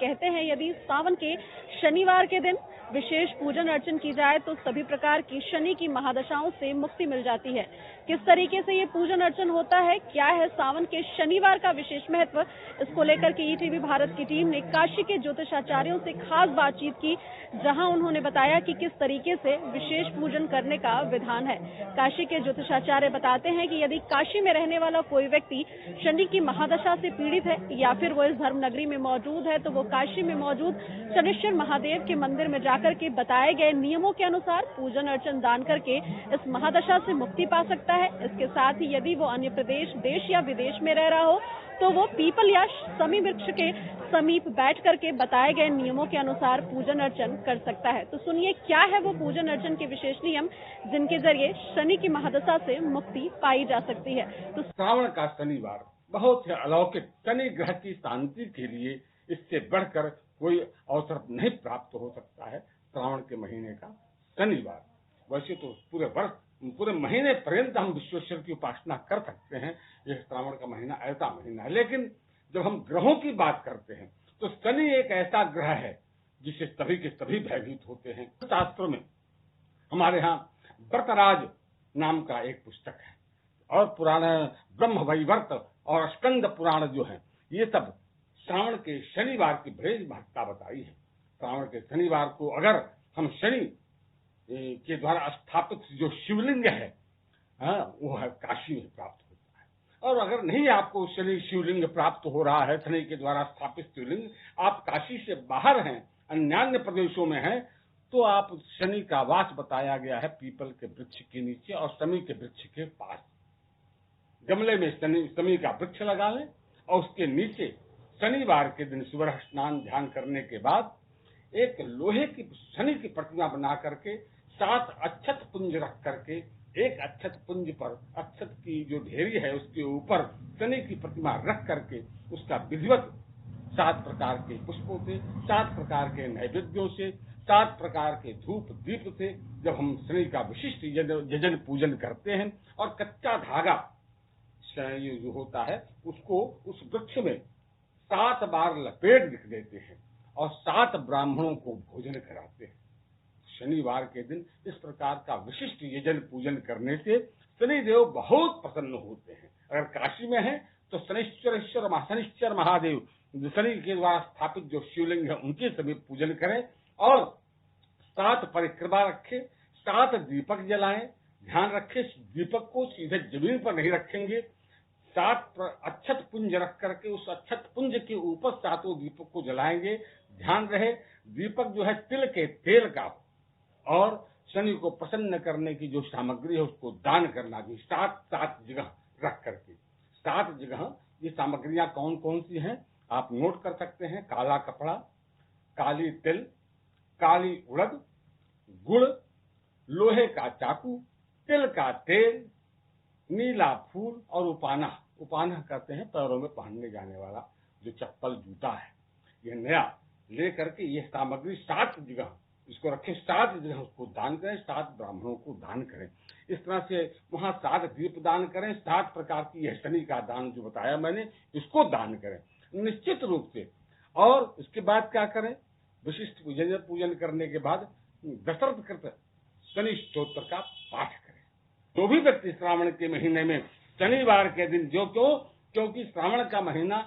कहते हैं यदि सावन के शनिवार के दिन विशेष पूजन अर्चन की जाए तो सभी प्रकार की शनि की महादशाओं से मुक्ति मिल जाती है। किस तरीके से ये पूजन अर्चन होता है, क्या है सावन के शनिवार का विशेष महत्व, इसको लेकर के ईटीवी भारत की टीम ने काशी के ज्योतिषाचार्यों से खास बातचीत की, जहां उन्होंने बताया कि किस तरीके से विशेष पूजन करने का विधान है। काशी के ज्योतिषाचार्य बताते हैं कि यदि काशी में रहने वाला कोई व्यक्ति शनि की महादशा से पीड़ित है या फिर वो इस धर्म नगरी में मौजूद है तो वो काशी में मौजूद शनिश्चर महादेव के मंदिर में जाकर के बताए गए नियमों के अनुसार पूजन अर्चन दान करके इस महादशा से मुक्ति पा सकता है। इसके साथ ही यदि वो अन्य प्रदेश, देश या विदेश में रह रहा हो तो वो पीपल या समी वृक्ष के समीप बैठ करके बताए गए नियमों के अनुसार पूजन अर्चन कर सकता है। तो सुनिए क्या है वो पूजन अर्चन के विशेष नियम जिनके जरिए शनि की महादशा से मुक्ति पाई जा सकती है। तो श्रावण का शनिवार बहुत ही अलौकिक, शनि ग्रह की शांति के लिए इससे बढ़कर कोई अवसर नहीं प्राप्त हो सकता है। श्रावण के महीने का शनिवार, वैसे तो पूरे वर्ष, पूरे महीने पर्यंत हम विश्वेश्वर की उपासना कर सकते हैं। यह श्रावण का महीना ऐसा महीना है, लेकिन जब हम ग्रहों की बात करते हैं तो शनि एक ऐसा ग्रह है जिसे सभी के सभी भयभीत होते हैं। शास्त्रों में हमारे यहाँ व्रतराज नाम का एक पुस्तक है और पुराण ब्रह्म वैवर्त और स्कंद पुराण जो है, ये सब श्रावण के शनिवार की बड़ी महत्ता बताई है। श्रावण के शनिवार को अगर हम शनि के द्वारा स्थापित जो शिवलिंग है, वो है काशी में प्राप्त होता है। और अगर नहीं आपको शनि शिवलिंग प्राप्त हो रहा है, शनि के द्वारा स्थापित शिवलिंग, आप काशी से बाहर हैं, अन्य प्रदेशों में हैं, तो आप शनि का वास बताया गया है पीपल के वृक्ष के नीचे और शमी के वृक्ष के पास। गमले में शमी का वृक्ष लगा लें और उसके नीचे शनिवार के दिन सुबह स्नान ध्यान करने के बाद एक लोहे की शनि की प्रतिमा बना करके 7 अक्षत पुंज रख करके एक अक्षत पुंज पर अक्षत की जो ढेरी है उसके ऊपर शनि की प्रतिमा रख करके उसका विधिवत 7 प्रकार के पुष्पों से, 7 प्रकार के नैवेद्यों से, 7 प्रकार के धूप दीप से जब हम शनि का विशिष्ट यजन पूजन करते हैं और कच्चा धागा जो होता है उसको उस वृक्ष में 7 बार लपेट देते हैं और 7 ब्राह्मणों को भोजन कराते हैं। शनिवार के दिन इस प्रकार का विशिष्ट यजन पूजन करने से शनिदेव बहुत प्रसन्न होते हैं। अगर काशी में है तो शनिश्चर महादेव शनि के द्वारा स्थापित जो शिवलिंग है उनके समीप पूजन करें और 7 परिक्रमा रखें, 7 दीपक जलाएं। ध्यान रखें दीपक को सीधे जमीन पर नहीं रखेंगे, 7 अक्षत पुंज रख करके उस अक्षत पुंज के ऊपर 7 दीपक को जलाएंगे। ध्यान रहे दीपक जो है तिल के तेल का हो और शनि को प्रसन्न करने की जो सामग्री है उसको दान करना भी 7 जगह रख करके। 7 जगह ये सामग्रियां कौन कौन सी हैं आप नोट कर सकते हैं। काला कपड़ा, काली तिल, काली उड़द, गुड़, लोहे का चाकू, तिल का तेल, नीला फूल और उपाना। उपाना कहते हैं पैरों में पहनने जाने वाला जो चप्पल जूता है, यह नया ले करके ये सामग्री 7 जगह इसको रखें, 7 जगह उसको दान करें, 7 ब्राह्मणों को दान करें। इस तरह से वहां 7 दीप दान करें, 7 प्रकार की यह शनि का दान जो बताया मैंने इसको दान करें निश्चित रूप से। और इसके बाद क्या करें, विशिष्ट पूजन करने के बाद दशरथ शनि स्तोत्र का पाठ करें। जो भी व्यक्ति श्रावण के महीने में शनिवार के दिन क्योंकि श्रावण का महीना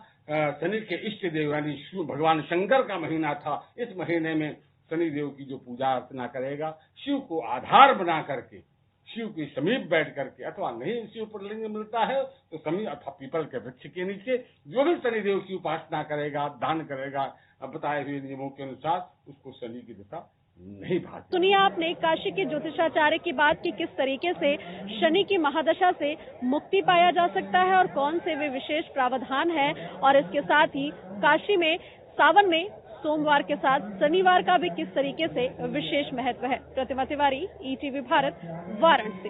शनि के इष्ट देव यानी शिव भगवान शंकर का महीना था, इस महीने में शनि देव की जो पूजा अर्चना करेगा, शिव को आधार बना करके शिव के समीप बैठ करके, अथवा नहीं शिव पर लिंग मिलता है तो समीप अथवा पीपल के वृक्ष के नीचे जो भी शनि देव की उपासना करेगा, दान करेगा, बताए हुए नियमों के अनुसार उसको शनि की दशा नहीं भाग। सुनिए आपने काशी के ज्योतिषाचार्य की बात की किस तरीके से शनि की महादशा से मुक्ति पाया जा सकता है और कौन से वे विशेष प्रावधान है, और इसके साथ ही काशी में सावन में सोमवार के साथ शनिवार का भी किस तरीके से विशेष महत्व है। प्रतिमा तिवारी, ईटीवी भारत, वाराणसी।